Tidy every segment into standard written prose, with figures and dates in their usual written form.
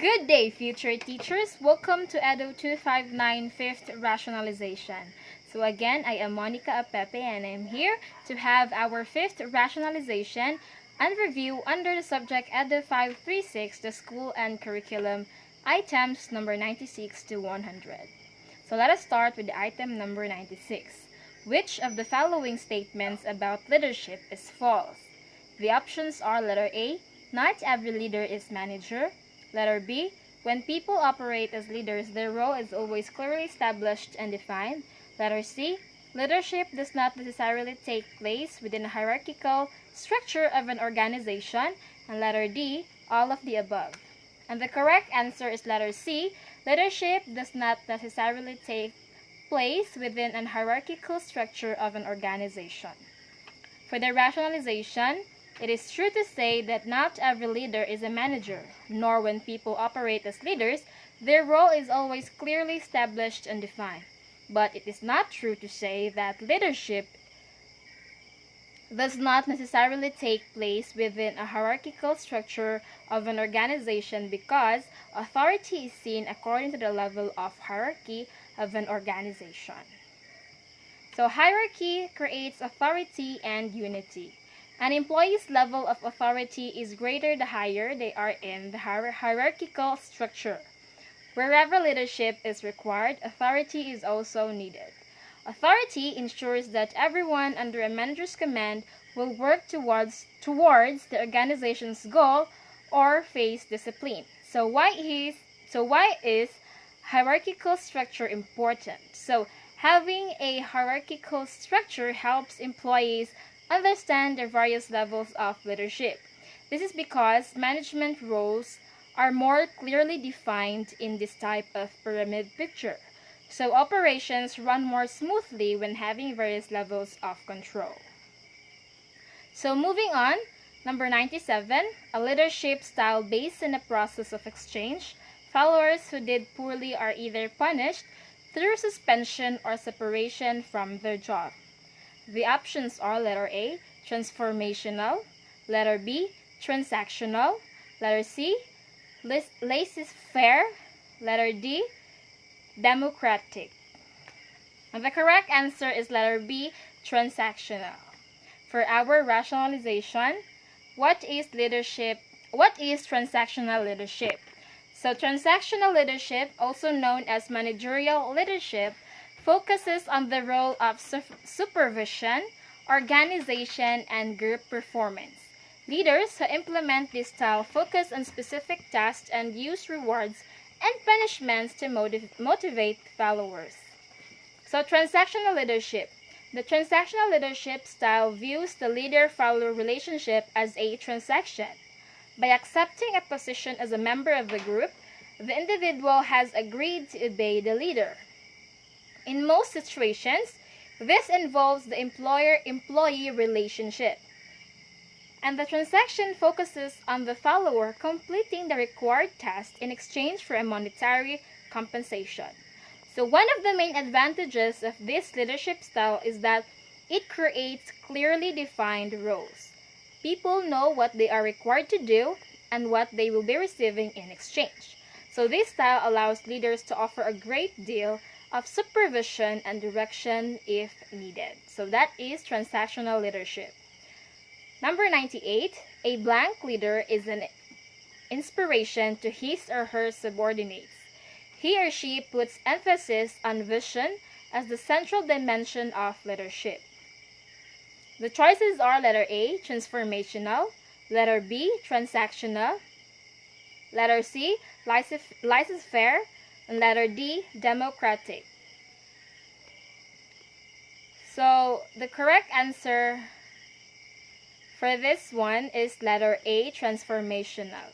Good day, future teachers. Welcome to Edu 259 5th Rationalization. So again, I am Monica Apepe and I'm here to have our 5th rationalization and review under the subject Edu 536, the school and curriculum, items number 96 to 100. So let us start with item number 96. Which of the following statements about leadership is false? The options are letter A, not every leader is manager. Letter B, when people operate as leaders, their role is always clearly established and defined. Letter C, leadership does not necessarily take place within a hierarchical structure of an organization. And letter D, all of the above. And the correct answer is letter C, leadership does not necessarily take place within an hierarchical structure of an organization. For the rationalization, it is true to say that not every leader is a manager, nor when people operate as leaders, their role is always clearly established and defined. But it is not true to say that leadership does not necessarily take place within a hierarchical structure of an organization because authority is seen according to the level of hierarchy of an organization. So hierarchy creates authority and unity. An employee's level of authority is greater the higher they are in the hierarchical structure. Wherever leadership is required, authority is also needed. Authority ensures that everyone under a manager's command will work towards the organization's goal or face discipline. So why is hierarchical structure important? So having a hierarchical structure helps employees understand the various levels of leadership. This is because management roles are more clearly defined in this type of pyramid picture. So operations run more smoothly when having various levels of control. So moving on, number 97, a leadership style based on a process of exchange. Followers who did poorly are either punished through suspension or separation from their job. The options are letter A, transformational, letter B, transactional, letter C, laissez-faire, letter D, democratic. And the correct answer is letter B, transactional. For our rationalization, what is transactional leadership? So transactional leadership, also known as managerial leadership, focuses on the role of supervision, organization, and group performance. Leaders who implement this style focus on specific tasks and use rewards and punishments to motivate followers. So transactional leadership. The transactional leadership style views the leader-follower relationship as a transaction. By accepting a position as a member of the group, the individual has agreed to obey the leader. In most situations, this involves the employer-employee relationship. And the transaction focuses on the follower completing the required task in exchange for a monetary compensation. So one of the main advantages of this leadership style is that it creates clearly defined roles. People know what they are required to do and what they will be receiving in exchange. So this style allows leaders to offer a great deal of supervision and direction if needed. So that is transactional leadership. Number 98, a blank leader is an inspiration to his or her subordinates. He or she puts emphasis on vision as the central dimension of leadership. The choices are letter A, transformational, letter B, transactional, letter C, laissez-faire, and letter D, democratic. So the correct answer for this one is letter A, transformational.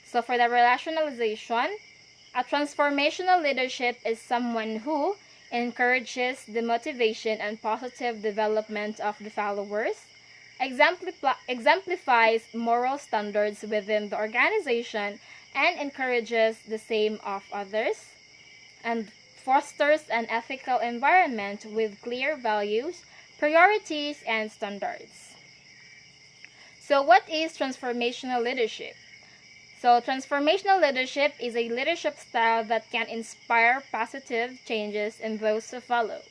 So for the rationalization, a transformational leadership is someone who encourages the motivation and positive development of the followers, exemplifies moral standards within the organization, and encourages the same of others, and fosters an ethical environment with clear values, priorities, and standards. So what is transformational leadership? So, transformational leadership is a leadership style that can inspire positive changes in those who follow.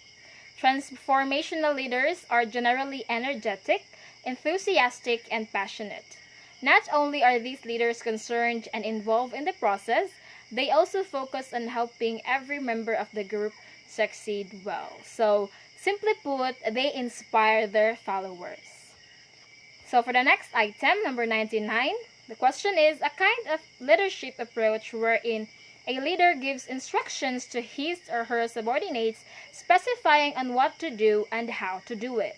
Transformational leaders are generally energetic, enthusiastic, and passionate. Not only are these leaders concerned and involved in the process, they also focus on helping every member of the group succeed well. So, simply put, they inspire their followers. So for the next item, number 99, the question is a kind of leadership approach wherein a leader gives instructions to his or her subordinates specifying on what to do and how to do it.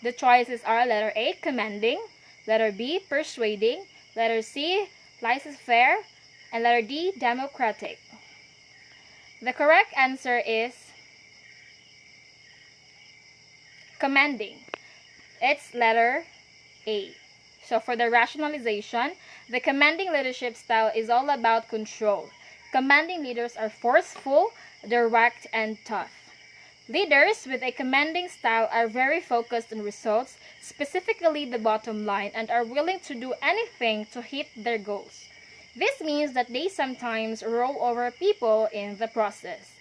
The choices are letter A, commanding, letter B, persuading, letter C, laissez-faire, and letter D, democratic. The correct answer is commanding. It's letter A. So for the rationalization, the commanding leadership style is all about control. Commanding leaders are forceful, direct, and tough. Leaders with a commanding style are very focused on results, specifically the bottom line, and are willing to do anything to hit their goals. This means that they sometimes roll over people in the process.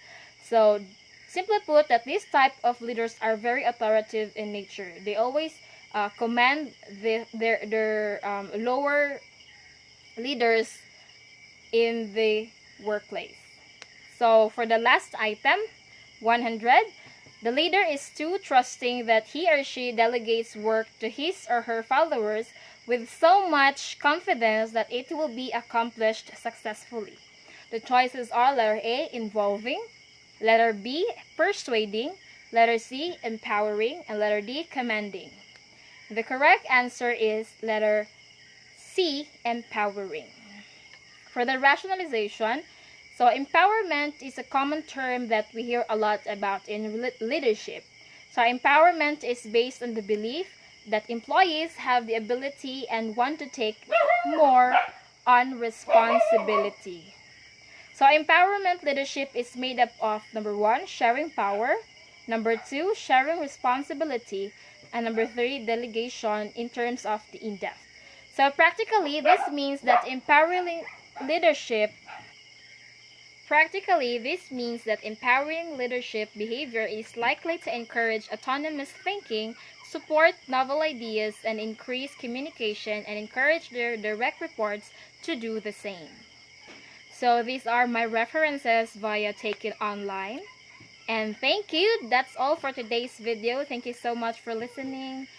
So, simply put, that this type of leaders are very authoritative in nature. They always command their lower leaders in the workplace. So for the last item, 100, the leader is too trusting that he or she delegates work to his or her followers with so much confidence that it will be accomplished successfully. The choices are letter A, involving, letter B, persuading, letter C, empowering, and letter D, commanding. The correct answer is letter C, empowering. For the rationalization, so empowerment is a common term that we hear a lot about in leadership. So empowerment is based on the belief that employees have the ability and want to take more on responsibility. So empowerment leadership is made up of number 1, sharing power, number 2, sharing responsibility, and number 3, delegation in terms of the in-depth. So practically, this means that empowering leadership behavior is likely to encourage autonomous thinking, support novel ideas, and increase communication, and encourage their direct reports to do the same. So these are my references via Take It Online. And thank you. That's all for today's video. Thank you so much for listening.